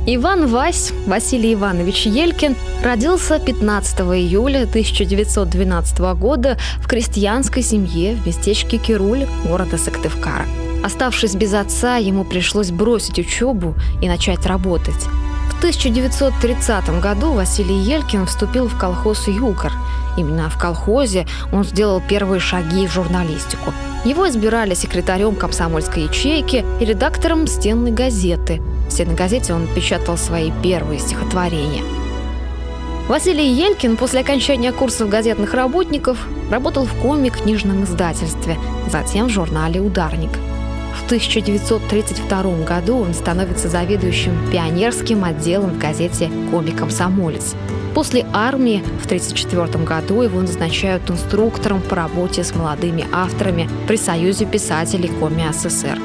Иван Вась, Василий Иванович Елькин, родился 15 июля 1912 года в крестьянской семье в местечке Кируль города Сыктывкара. Оставшись без отца, ему пришлось бросить учебу и начать работать. В 1930 году Василий Елькин вступил в колхоз «Югор». Именно в колхозе он сделал первые шаги в журналистику. Его избирали секретарем комсомольской ячейки и редактором «Стенной газеты». В «Стенной газете» он печатал свои первые стихотворения. Василий Елькин после окончания курсов газетных работников работал в коми-книжном издательстве, затем в журнале «Ударник». В 1932 году он становится заведующим пионерским отделом в газете «Коми-комсомолец». После армии в 1934 году его назначают инструктором по работе с молодыми авторами при Союзе писателей Коми СССР.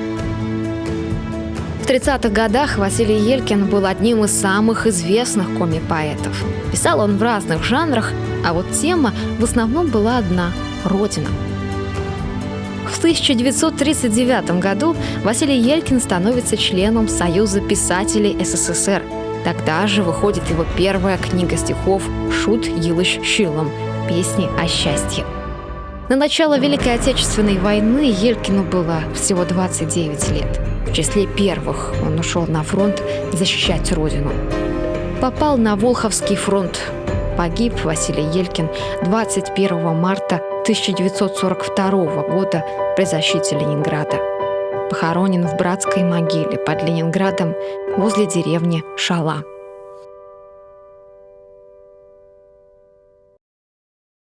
В 30-х годах Василий Елькин был одним из самых известных коми-поэтов. Писал он в разных жанрах, а вот тема в основном была одна – Родина. В 1939 году Василий Елькин становится членом Союза писателей СССР. Тогда же выходит его первая книга стихов «Шут Йылыч Щылом» «Песни о счастье». На начало Великой Отечественной войны Елькину было всего 29 лет. В числе первых он ушел на фронт защищать родину. Попал на Волховский фронт. Погиб Василий Елькин 21 марта 1942 года при защите Ленинграда. Похоронен в братской могиле под Ленинградом возле деревни Шала.